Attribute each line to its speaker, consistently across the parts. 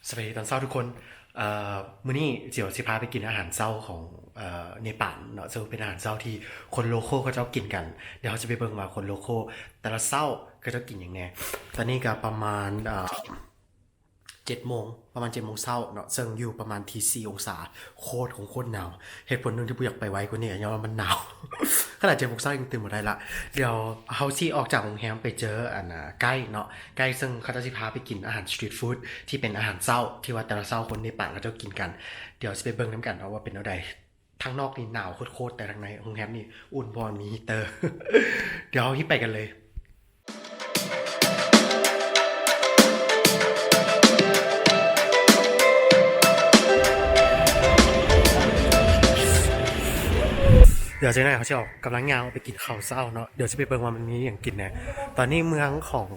Speaker 1: สวัสดีตอนเช้าทุกคนมื้อนี้เดี๋ยวสิพาไปกินอาหารเช้าของเนปาลเนาะซึ่งเป็นอาหารเช้าที่คนโลคอลเขาชอบกินกันเดี๋ยวเขาจะไปเบิ่งว่าคนโลคอลแต่ละเช้าเขาจะกินอย่างไงตอนนี้ก็ประมาณ7 โมงประมาณ7 โมงเช้าเนาะซึ่งอยู่ประมาณที่4 องศาโคตรของโคตรหนาวเหตุผลหนึงที่กูอยากไปไว้กว่านี้เพราะว่ามันหนาว ขนาด7 โมงเช้ายังตื่นมาได้ละเดี๋ยวเฮาสิออกจากโรงแรมไปเจอใกล้เนาะใกล้ซึ่งเขาจะสิพาไปกินอาหารสตรีทฟู้ดที่เป็นอาหารเช้าที่ว่าแต่ละเช้าคนในป่าเขาจะกินกันเดี๋ยวสิไปเบิ่งนํกันว่าเป็นแนวใดทางนอกนี่หนาวโคตรๆแต่ทางในโรงแรมนี่อุ่นพอมีฮีเตอร์ เดี๋ยวที่ไปกันเลย เดี๋ยวเจ๊นายเขาจะออกกำลังงานไปกินข้าวเช้าเนาะเดี๋ยวจะไปเบิ่งว่ามันมีอย่างกินนะตอนนี้เมืองของ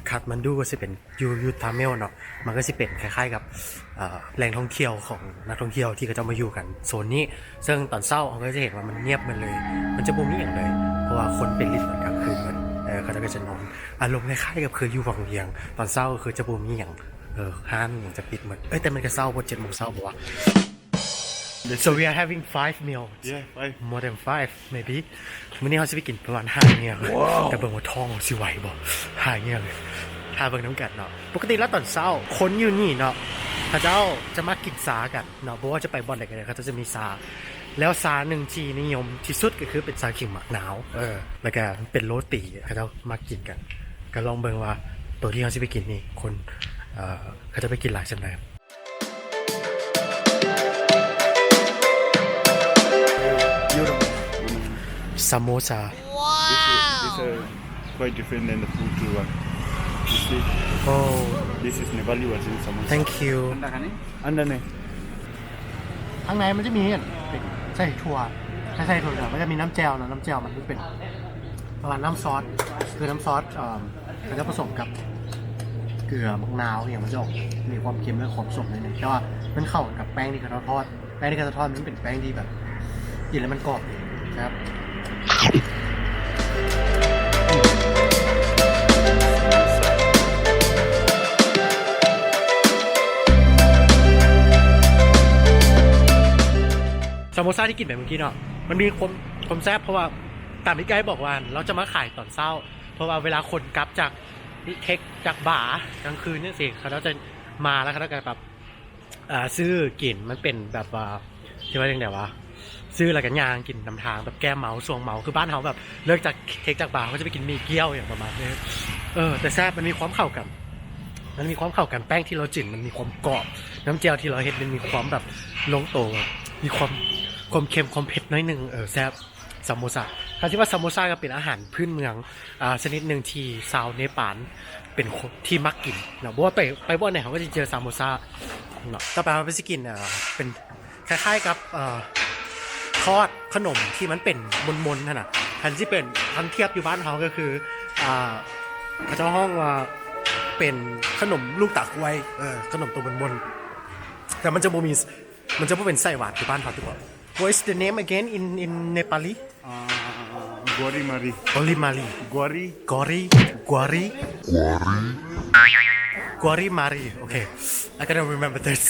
Speaker 1: คาทมันดูก็จะเป็นยูทาเมลเนาะมันก็จะเป็นคล้ายๆกับแหล่งท่องเที่ยวของนักท่องเที่ยวที่เขาจะมาอยู่กันโซนนี้ซึ่งตอนเช้าเขาก็จะเห็นว่ามันเงียบมันเลยมันจะบ่มีอย่างเลยเพราะว่าคนเป็นลิตเหมือนกลางคืนมันเขาจะนอนอารมณ์คล้ายๆกับคืออยู่วังเวียงตอนเช้าก็คือจะบ่มีอย่างห้างจะปิดหมดแต่มันก็เช้าพอ7 โมงเช้าบอกว่า So we are having 5 meals.
Speaker 2: Yeah, 5.
Speaker 1: More than 5 maybe. มื้อนี้เราจะไปกินประมาณ5 เงี้ยแต่เบิ่งว่าท้องสิไหวบ่5 เงี้ยเลยหาเบิ่งน้ำกันเนาะปกติแล้วตอนเช้าคนอยู่นี่เนาะเขาเจ้าจะมากินซากันเนาะเพราะว่าจะไปบ่อนไหนกันเขาจะมีซาแล้วซาหนึ่งที่นิยมที่สุดก็คือเป็นซาขิงหมักหนาวแล้วก็เป็นโรตีเขาเจ้ามากินกันก็ลองเบิ่งว่าตัวที่เราจะไปกินนี่คนเขาจะไปกินหลายจังได๋Samosa.
Speaker 2: This is quite different than the food too. You see,
Speaker 1: Oh,
Speaker 2: this is Nepali version samosa.
Speaker 1: thank you.
Speaker 2: Under ne.
Speaker 1: ข้างในมันจะมีใส่ถั่วใส่ถั่วเหลืองมันจะมีน้ำแจ่วนะน้ำแจ่วมันเป็นประมาณน้ำซอสคือน้ำซอสมันจะผสมกับเกลือมะนาวอย่างมันจะออกมีความเค็มและความสดนิดนึงแต่ว่ามันเข้ากับแป้งที่เขาทอดแป้งที่เขาทอดมันเป็นแป้งที่แบบกินแล้วมันกรอบนะครับซามโมซ่าที่กินแบบเมื่อกี้เนาะมันมีความแซ่บเพราะว่าตามที่ไกด์บอกว่าเราจะมาขายตอนเช้าเพราะว่าเวลาคนกลับจากเทคจากบ่ากลางคืนนี่สิเขาจะมาแล้วเขาจะแบบซื้อกินมันเป็นแบบที่ว่าอย่างไรวะซื้ออะไรกันยางกินนำทางแบบแก้เมาสวงเมาคือบ้านเขาแบบเลิกจากเทคจากบ่าเขาจะไปกินมีเกี๊ยวอย่างประมาณนี้แต่แซ่บมันมีความเข้ากันแป้งที่เราจิ้มมันมีความกรอบน้ำเจียวที่เราเห็นมันมีความแบบลงตัวมีความเค็มความเผ็ดน้อยนึงแซ่บซามโมซาคำที่ว่าซามโมซาก็เป็นอาหารพื้นเมืองชนิดหนึ่งที่ชาวเนปาลเป็นที่มักกินเนาะเพราะว่าไปบ่อนไหนเขาก็จะเจอซามโมซาเนาะต่อไปเราไปสกินเป็นคล้ายๆกับทอดขนมที่มันเป็นมนๆน่ะทันที่เป็นทันเทียบอยู่บ้านเขาก็คือเขาจะห้องว่าเป็นขนมลูกตาควายขนมตัวมนๆแต่มันจะบ่เป็นไส้หวานที่บ้านเขาทุกคน What is the name again in Nepali?
Speaker 2: Gori mari.
Speaker 1: Guari Mari. Okay, I gotta remember this.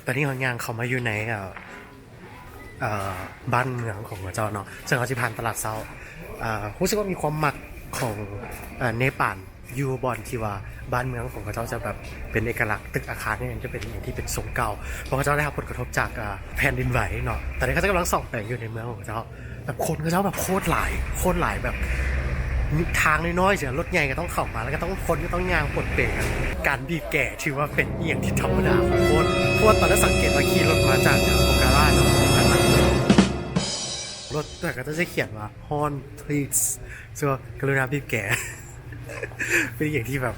Speaker 1: ตอนนี้เขาย่างเขามาอยู่ในบ้านเมืองของเจ้าเนาะซึ่งเขาจะผ่านตลาดเช้ารู้สึกว่ามีความหมักของเนปาลยูบอนที่ว่าบ้านเมืองของเขาจะแบบเป็นเอกลักษณ์ตึกอาคารนี่จะเป็นอย่างที่เป็นทรงเก่าเพราะเขาได้รับผลกระทบจากแผ่นดินไหวเนาะตอนนี้เขาจะกำลังส่องแสงอยู่ในเมืองของเขาแบบคนเขาแบบโคตรหลายแบบทางน้อยๆเสียรถใหญ่ก็ต้องเข้ามาแล้วก็ต้องคนก็ต้องย่างปนเปกันการบีบแก่ถือว่าเป็นเอียงที่ธรรมดาของคนเพราะว่าตอนแรกสังเกตว่าขี่รถมาจากโอการ่าเนาะรถแต่ก็จะเขียนว่า Horn please ซึ่งกรุณาบีบแก่ เป็นอย่างที่แบบ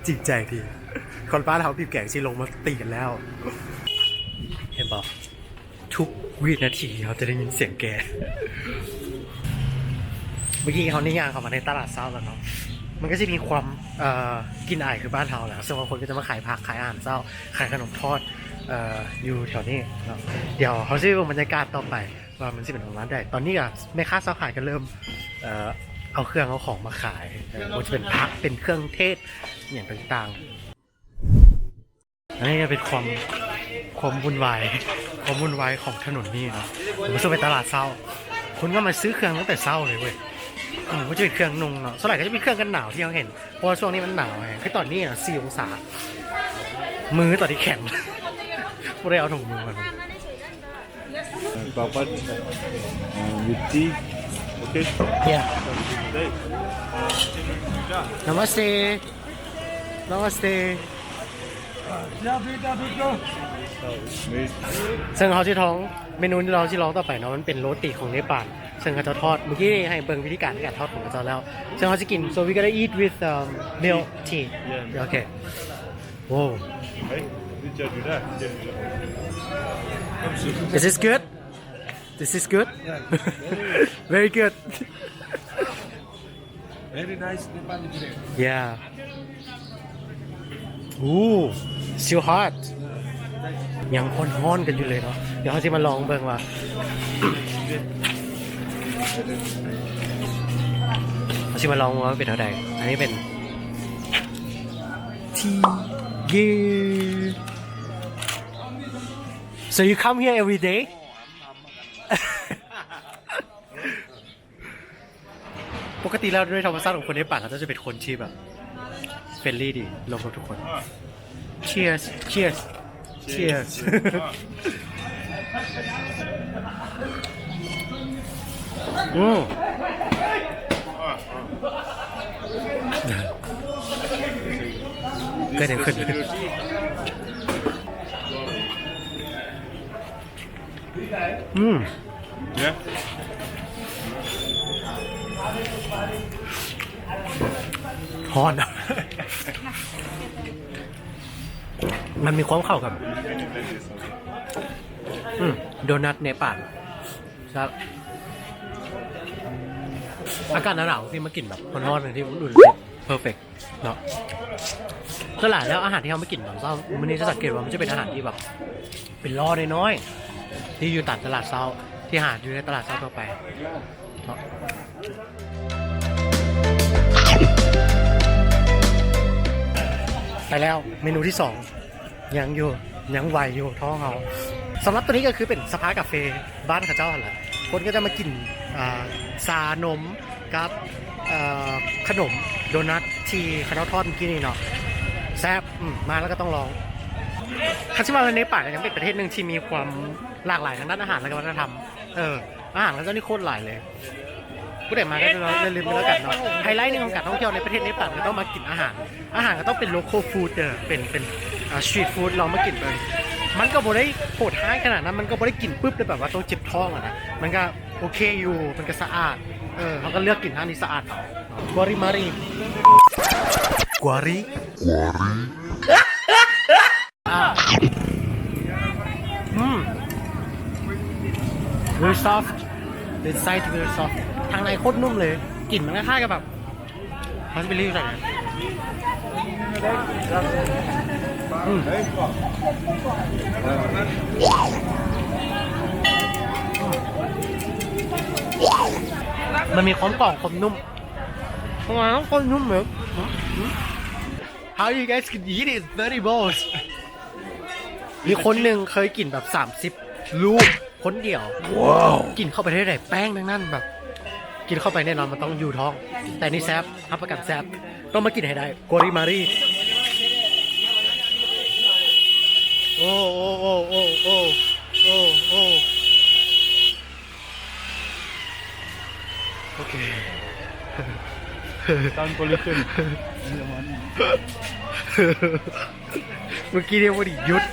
Speaker 1: จริงใจดีคนบ้านเขาบีบแก่ที่ลงมาตีกันแล้วเห็นบอกทุกวินาทีเขาจะได้ยินเสียงแกเมื่อกี้เขานี่ย่างเข้ามาในตลาดเช้าแล้วเนาะมันก็จะมีความกินอายคือบ้านเราแหละซึ่งบางคนก็จะมาขายผักขายอาหารเช้าขายขนมทอดอยู่แถวนี้เนาะเดี๋ยวเขาจะดูบรรยากาศต่อไปว่ามันจะเป็นของร้านใดตอนนี้อะแม่ค้าเช้าขายก็เริ่มเอาเครื่องเอาของมาขายมันจะเป็นผักเป็นเครื่องเทศอย่างต่างๆ อันนี้จะเป็นความวุ่นวายของถนนนี่เนาะผมรู้สึกเป็นตลาดเศร้าคุณก็มาซื้อเครื่องตั้งแต่เศร้าเลยเว้ยก็จะเป็นเครื่องนุ่งเนาะส่วนใหญ่ก็จะเป็นเครื่องกันหนาวที่เราเห็นเพราะว่าช่วงนี้มันหนาวไงคือตอนนี้อ่ะ4 องศามือตอนนี้แข็งไม่ได้เอาถุงมือมา
Speaker 2: Papa, with tea. Okay.
Speaker 1: Yeah.
Speaker 2: Hey.
Speaker 1: Namaste. Namaste.
Speaker 2: Mate.
Speaker 1: ซึ่งเขาที่ท้องเมนูที่เราที่ร้องต่อไปเนาะมันเป็นโรตีของเนปาลซึ่งเขาจะทอดเมื่อกี้ให้เบิ่งวิธีการในการทอดของเขาแล้วซึ่งเขาจะกิน so we gonna eat with milk tea
Speaker 2: Yeah.
Speaker 1: okay wow
Speaker 2: Hey, did you do that?
Speaker 1: is this good this is good very good
Speaker 3: Very nice Nepali bread.
Speaker 1: yeah ooh still hot ยังฮ้อนๆกันอยู่เลยเนาะเดี๋ยวเขาจะมาลองเบิ่งว่า เขาจะมาลองว่าเป็นเท่าไหร่อันนี้เป็นทีเย so you come here every day ปกติแล้วด้วยธรรมชาติของคนในป่าเขาจะเป็นคนที่แบบเฟรนลี่ดีลงกับทุกคน cheers cheers cheers เกิดอะไรขึ้น
Speaker 2: Yeah.
Speaker 1: ฮอนอะ มันมีความเข้ากับโดนัทเนปาลครับอากาศหนาวๆที่มากินแบบร้อนๆอย่างที่อุ่นๆเพอร์เฟกต์เนาะสลายแล้วอาหารที่เขาไม่กินตอนเช้าวันนี้จะสังเกตว่ามันจะเป็นอาหารที่แบบเป็นล้อน้อยๆที่อยู่ตามตลาดเช้าที่หาอยู่ในตลาดเช้าทั่วไปเนาะไปแล้วเมนูที่2ยังไหวอยู่ท้องเขาสำหรับตัวนี้ก็คือเป็นสภากาแฟบ้านข้าเจ้าแหละคนก็จะมากินซานมกับขนมโดนัทที่ข้าวทอดเมื่อกี้นี่เนาะแซ่บมาแล้วก็ต้องลองคาชิมาในป่ายังเป็นประเทศหนึ่งที่มีความหลากหลายทางด้านอาหารและวัฒนธรรมอาหารแล้วก็นี่โคตรหลายเลยผู้ใดมาก็จะลืมไปแล้วกันเนาะไฮไลท์หนึ่งของการท่องเที่ยวในประเทศในป่าก็ต้องมากินอาหารก็ต้องเป็นโลคอลฟู้ดเป็นสตรีทฟู้ดลองมากินเลยมันก็บ่ได้โหดร้ายขนาดนั้นมันก็บ่ได้กินปุ๊บเลยแบบว่าต้องเจ็บท้องอ่ะนะมันก็โอเคอยู่มันก็สะอาดเขาก็เลือกกินทางที่สะอาดเอากวาริมารีกวาริvery soft the inside very soft ทางในโคตรนุ่มเลยกลิ่นมันคล้ายๆกับแบบเขาจะไปรีวิวใส่ไหนมันมีความกรอบความนุ่มความนุ่มเหมือน How you guys can eat it 30 balls มีคนหนึ่งเคยกินแบบ30 ลูกคนเดียวกินเข้าไปได้ไหนแป้งทั้งนั้นแบบกินเข้าไปแน่นอนมันต้องอยู่ท้องแต่นี่แซ่บรับประกันแซ่บต้องมากินให้ได้โกริมารีโอ้โอเค
Speaker 2: Sound pollution.
Speaker 1: เมื่อกี้เรียกว่าดิหยุด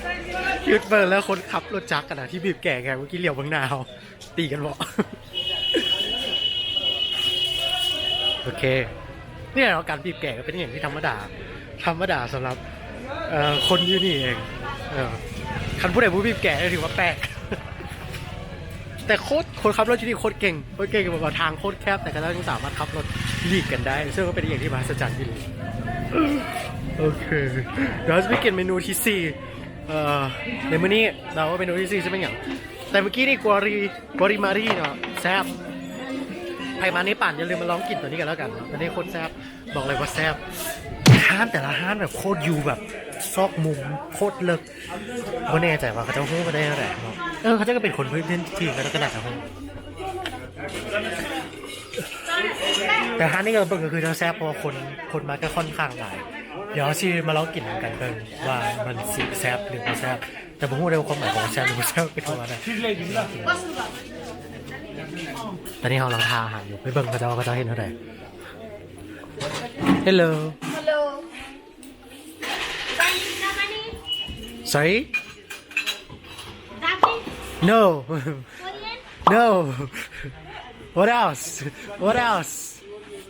Speaker 1: เปิดแล้วคนขับรถจักรกันนะที่บีบแก่ไงเมื่อกี้เหลียวบางนาวตีกันบ่โอเคเนี่ยเราการบีบแก่ก็เป็นอย่างที่ธรรมดาสำหรับคนอยู่นี่เองคันผู้ใดผู้บีบแก่ถือว่าแปลกแต่คนขับรถที่นี่โคตรเก่งแบบทางโคตรแคบแต่ก็ยังสามารถขับรถหลีกกันได้ซึ่งก็เป็นอย่างที่มหัศจรรย์อยู่เลยโอเคเดี๋ยวจะไปกินเมนูที่4ในมื้อนี้เราว่าเมนูที่4จะเป็นอย่างแต่เมื่อกี้นี่กัวริมารีเนาะแซ่บใครมาในป่านอย่าลืมมาลองกินตัวนี้กันแล้วกันอันนี้โคตรแซ่บบอกเลยว่าแซ่บ ห้านแต่ละห้านแบบโคตรอยู่แบบซอกมุมโคตรเลิกไม่แน่ใจว่าเขาจะพูดมาได้เท่าไหร่เขาจะก็เป็นคนพื้นที่ก็ขนาดนั้นแต่ห้านนี่ก็เบิ่งก็คือจะแซ่บเพราะคนมาก็ค่อนข้างหลายเดี๋ยวชีมาลองกินกันเบิ่งว่ามันสิแซ่บหรือไม่แซ่บแต่ผมพูดเร็วความหมายของแซ่บหรือไม่แซ่บเป็นประมาณนั้นตอนนี้เราลองทาอาหารอยู่ไปเบิ่งเขาจะเห็นเท่าไหร่ Hello
Speaker 4: Hello. Money?
Speaker 1: Sorry
Speaker 4: Daphne?
Speaker 1: No
Speaker 4: Korean?
Speaker 1: No What else What else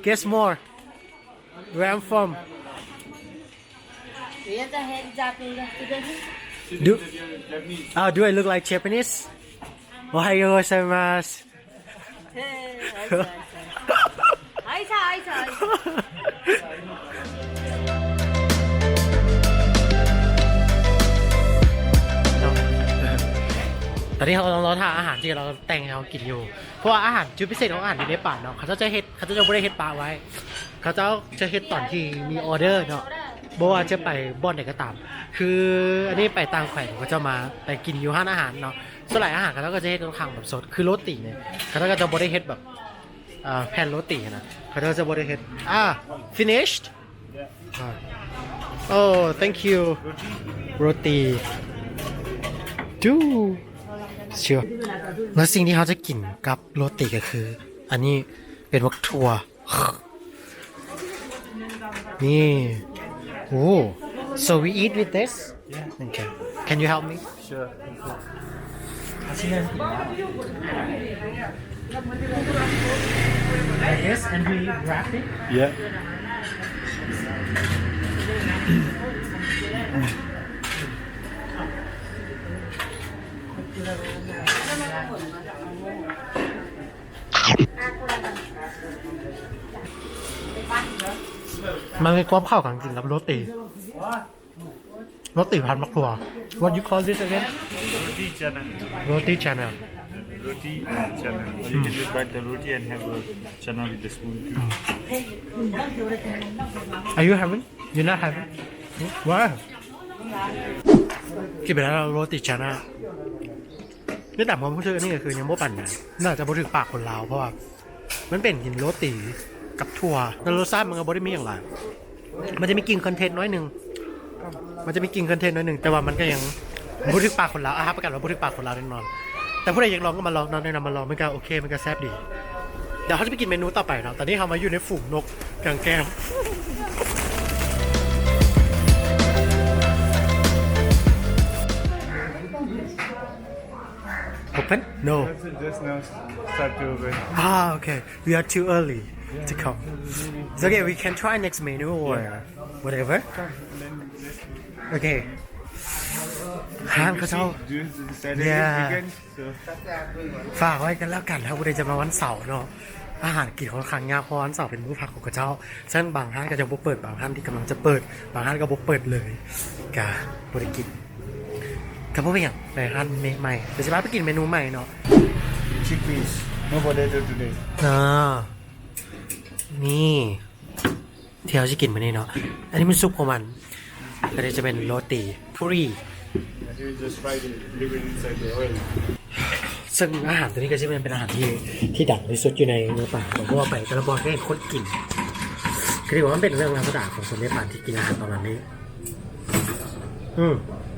Speaker 1: Guess more Where I'm from
Speaker 4: Where the hell Japanese?
Speaker 1: Do I look like Japanese Ohayo gozaimasu
Speaker 4: Aisa.
Speaker 1: ตอนนี้เราทานอาหารที่เราแต่งให้เขากินอยู่เพราะว่าอาหารจุดพิเศษของอาหารอยู่ในป่าเนาะเขาจะไม่ได้เฮ็ดปลาไว้เขาจะเฮ็ดตอนที่มีออเดอร์เนาะบอกว่าจะไปบ่อนไหนก็ตามคืออันนี้ไปต่างแขวงก็จะมาไปกินอยู่ห้านอาหารเนาะส่วนหลายอาหารเขาก็จะเฮ็ดค่อนข้างแบบสดคือโรตีเนี่ยเขาก็จะบ่ได้เฮ็ดแบบแผ่นโรตีนะเขาจะบ่ได้เฮ็ดfinished Oh thank you โรตีดูเชื่อแล้วสิ่งที่เขาจะกินกับโรตีก็คืออันนี้เป็นวักถั่วนี่โอ้ so we eat with this okay can you help me
Speaker 2: Sure.
Speaker 1: like this and we wrap it
Speaker 2: Yeah.
Speaker 1: มันมีความเข้ากันจริงกับโรตีพันมะกรัว What you call this again
Speaker 2: Roti chana.
Speaker 1: โรตี channel
Speaker 2: Roti and chana. Or you can just bite the roti and have a chana with the spoon too.
Speaker 1: Are you having you not having Wow กินไปแล้วโรตี channel นี่แต่ความรู้สึกอันนี้ก็คือยังไม่ปั่นนะน่าจะบ่ถึงปากคนลาวเพราะว่ามันเป็นกินโรตีกับถั่วแล้วรสชาติมันก็บ่ได้มีอย่างไรมันจะมีกลิ่นคอนเทนต์น้อยหนึ่งแต่ว่ามันก็ยังบ่ถึงปากคนลาวประกันว่าบ่ถึงปากคนลาวแน่นอนแต่ผู้ใดอยากลองก็มาลองนอนแนะนำมาลองมันก็โอเคมันก็แซ่บดีเดี๋ยวเขาจะไปกินเมนูต่อไปเนาะตอนนี้เขามาอยู่ในฝูงนกกลางแก้มOpen? No.
Speaker 2: Just now start to open.
Speaker 1: Okay. We are too early to come. It's okay. We can try next menu or whatever. Okay. ห้างเขาเจ้า
Speaker 2: Saturday
Speaker 1: Yeah.
Speaker 2: weekend. So
Speaker 1: ฝากไว้กันแล้วกันถ้าผู้ใดจะมาวันเสาร์เนาะอาหารกินค่อนข้างยากเพราะวันเสาร์เป็นมื้อพักของเขาเจ้าฉะนั้นบางห้างก็จะบ่เปิดบางห้างที่กำลังจะเปิดบางห้างก็บ่เปิดเลยกะบ่ได้กินก็บ่เป็นหยังไปห้างใหม่เดี๋ยวจะพาไปกินเมนูใหม่เนาะ
Speaker 2: chickpeas. No potato today.
Speaker 1: นี่ที่เราจะกินมานี่เนาะอันนี้มันซุปของมันอันนี้จะเป็นโรตีพุรี
Speaker 2: And you just fry it, leave it inside the oil.
Speaker 1: ซึ่งอาหารตัวนี้ก็จะเป็นอาหารที่ดังที่สุดอยู่ในเนื้อป่าผมว่าไปกระบอกก็เห็นคนกินคือที่บอกว่ามันเป็นเรื่องธรรมดาของคนในป่าที่กินอาหารประมาณนี้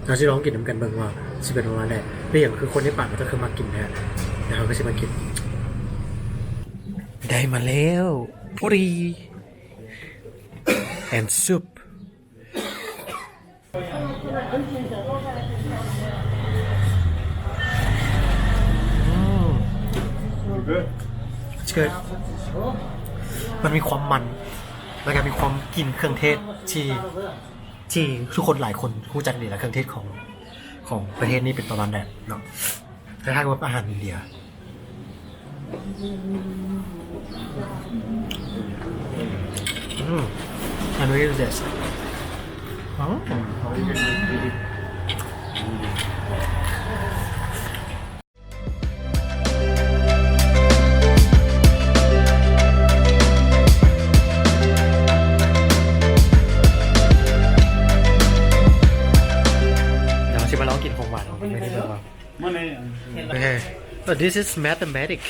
Speaker 1: เราจะลองกินน้ำกันเบิ่งว่าจะเป็นประมาณไหนเรื่องคือคนในป่ามันก็คือมากินนะแล้วเขาก็จะมากินได้มาแล้วพุรี and soup
Speaker 2: Good.
Speaker 1: It's good มันมีความมันแล้วก็มีความกลิ่นเครื่องเทศที่ทุกคนหลายคนรู้จักดีแหละเครื่องเทศของประเทศนี้เป็นประมาณแบบเนาะคล้ายๆกับอาหารอินเดียAnd what is this? ไม่ได้บอกว่า
Speaker 2: Money.
Speaker 1: Okay. So this is mathematics.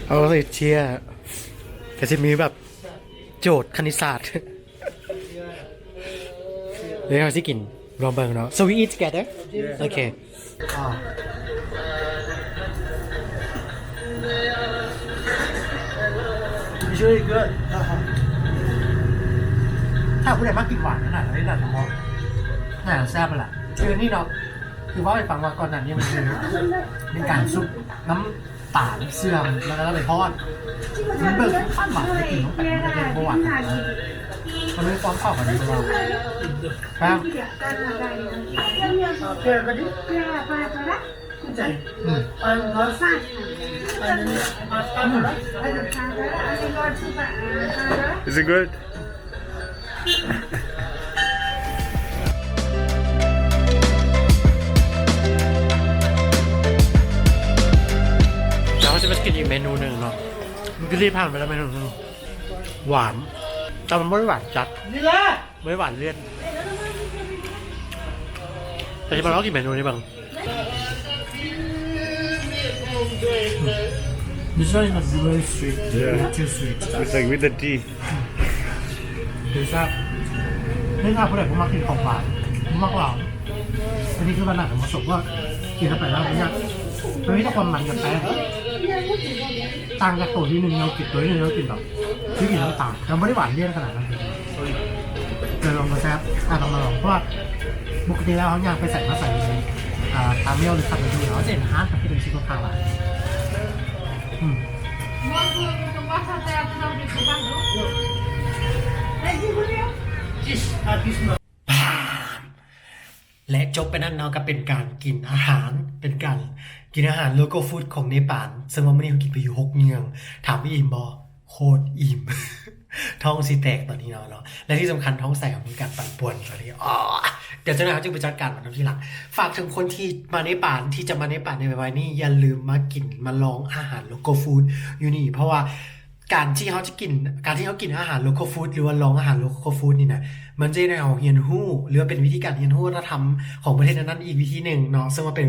Speaker 1: เอาเลยเชียร์ก็จะมีแบบโจทย์คณิตศาสตร์เดี๋ยวเราสิกินรวมเบิงเนาะ so we eat together okay
Speaker 3: It's really good.
Speaker 1: ถ้าผู้ใดมากกินหวานขนาดนั้นน่ะน้องน่าแซ่บละคือนี่เนาะคือว่าไปฟังว่าก่อนหน้านี้มันคือเป็นการซุปน้ำตาลเสื่อมแล้วก็ไปทอดมันเบิกข้าวหวานไม่กินต้องแต่มันเป็นเบาหวานมันไม่ฟ้องเข้ากับนี้เราแป้ง
Speaker 2: Is it good?
Speaker 1: เราจะมากินอีกเมนูหนึ่งเนาะมันก็รีบผ่านไปแล้วเมนูหนึงหวานแต่มันไม่ได้หวานจัดไม่ได้หวานเลี่ยนแต่ที่มาเรากินเมนูนี้บ้าง
Speaker 3: This one is very sweet.
Speaker 2: Yeah.
Speaker 3: Too sweet.
Speaker 2: It's like with the tea.
Speaker 1: คือทราบไม่ทราบผู้ใดผมมากินของหวานผมมากกว่าอันนี้คือขนาดผมประสบว่ากินเข้าไปแล้วเนี่ยมันไม่ต้องความมันกับแป้งต่างจากตัวที่หนึ่งเรากินตัวที่หนึ่งเรากินแบบที่กินแล้วต่างเราไม่ได้หวานเลี่ยนขนาดนั้นเดี๋ยวลองมาแซ่บลองมาลองเพราะว่าปกติแล้วเขาอยากไปใส่มาใส่ตามเมี่ยวหรือขัดดูแล้วจะเห็นฮาร์ดกับที่เป็นชิ้นข้าวๆและจบไปนั่นเนาะก็เป็นการกินอาหารเป็นการกินอาหารโลโก้ฟู้ดของเนปาลซึ่งว่าไม่ได้กินไปอยู่6 เมืองถามว่าอิ่มบอโคตรอิ่ม ท้องสีแตกตอนนี้เนาะและที่สำคัญท้องใส่ของมีการปั่นป่วนตอนนี้เดี๋ยวเจ้าหน้าที่จะไปจัดการมันทีหลังฝากถึงคนที่มาเนปาลที่จะมาเนปาลในวันนี้อย่าลืมมากินมาลองอาหารโลโก้ฟู้ดอยู่นี่เพราะว่าการที่เขากินอาหารโลคอลฟู้ดหรือว่าลองอาหารโลคอลฟู้ดนี่นะมันจะได้เอาเรียนรู้หรือว่าเป็นวิธีการเรียนรู้วัฒนธรรมของประเทศนั้นๆอีกวิธีหนึ่งเนาะซึ่งมันเป็น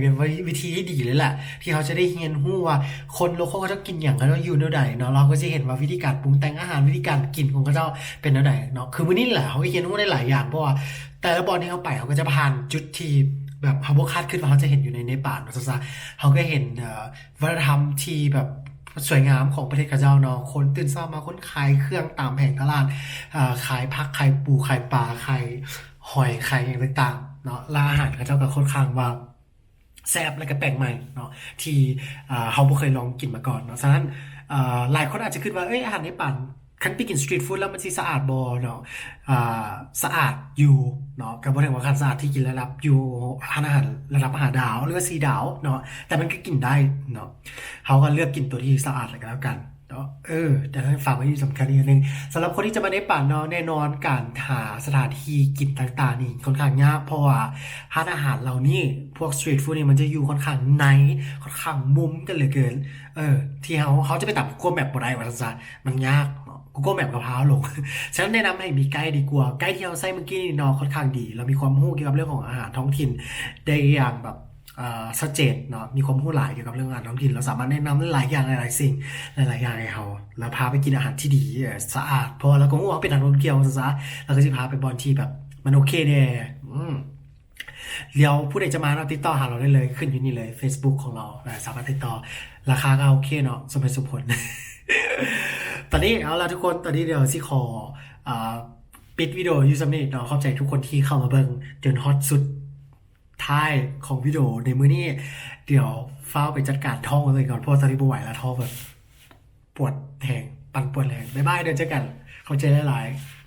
Speaker 1: วิธีที่ดีเลยแหละที่เขาจะได้เรียนรู้ว่าคนโลคอลเขาจะกินอย่างเขาอยู่แนวใดเนาะเราก็จะเห็นว่าวิธีการปรุงแต่งอาหารวิธีการกินของเขาเป็นแนวใดเนาะคือวันนี้แหละเขาเรียนรู้ได้หลายอย่างเพราะว่าแต่ละบอลที่เขาไปเขาก็จะผ่านจุดที่แบบเขาคาดขึ้นว่าเขาจะเห็นอยู่ในเนปาลนะซะเขาก็เห็นวัฒนธรรมที่แบบสวยงามของประเทศกาเจ้าเนาะคนตื่นเช้ามาคนขายเครื่องตามแผงตลาดขายผักขายปูขายปลาขายหอยขายอย่างต่างๆเนาะร้านอาหารกาเจ้าก็ค่อนข้างว่าแซ่บและก็แปลกใหม่เนาะที่เขาไม่เคยลองกินมาก่อนเนาะฉะนั้นหลายคนอาจจะคิดว่าอาหารในป่านคันไปกินสตรีทฟู้ดแล้วมันสิสะอาดบ่เนาะสะอาดอยู่เนาะก็บ่ได้ว่าคันสะอาดที่กินระดับอยู่อาหารระดับ5 ดาวหรือว่า4 ดาวเนาะแต่มันก็กินได้เนาะเขาก็เลือกกินตัวที่สะอาดแล้วกันเนาะแต่ให้ฝากไว้ที่สำคัญอีกนึงสำหรับคนที่จะมาในป่านเนาะแน่นอนการหาสถานที่กินต่างๆนี่ค่อนข้างยากเพราะว่าร้านอาหารเหล่านี้พวกสตรีทฟู้ดนี่มันจะอยู่ค่อนข้างในค่อนข้างมุมกันเหลือเกินที่เขาจะไปตัดGoogle Mapบ่ได้ว่าซั่นมันยากGoogle Map กับพร้าวลง ฉะนั้นแนะนำให้มีไกด์ดีกว่า ไกด์ที่เราใช้เมื่อกี้นี่เนาะค่อนข้างดี เรามีความรู้เกี่ยวกับเรื่องของอาหารท้องถิ่นได้อย่างแบบชัดเจนเนาะ มีความรู้หลายเกี่ยวกับเรื่องอาหารท้องถิ่น เราสามารถแนะนำได้หลายอย่างหลายสิ่งหลายอย่างให้เขาแล้วพาไปกินอาหารที่ดีสะอาดเพราะเราก็รู้ว่าเป็นอาหารท่องเที่ยวซะเราก็จะพาไปบอลที่แบบมันโอเคแน่เดี๋ยวผู้ใดจะมาเราติดต่อหาเราได้เลยขึ้นอยู่นี่เลย Facebook ของเราสามารถติดต่อราคาก็โอเคเนาะสมเหตุสมผล ตอนนี้เอาล่ะทุกคนตอนนี้เดี๋ยวสิขอปิดวิดีโอยูซัมนี่เนาะขอบใจทุกคนที่เข้ามาเบิ่งจนฮอตสุดท้ายของวิดีโอในมื้อนี้เดี๋ยวฟ้าไปจัดการท้องเลยก่อนเพราะตอนนี้บ่ไหวแล้วท้องแบบปวดแหงปั่นปวดแรงบ๊ายบายเดี๋ยวเจอกันเข้าใจหลายๆ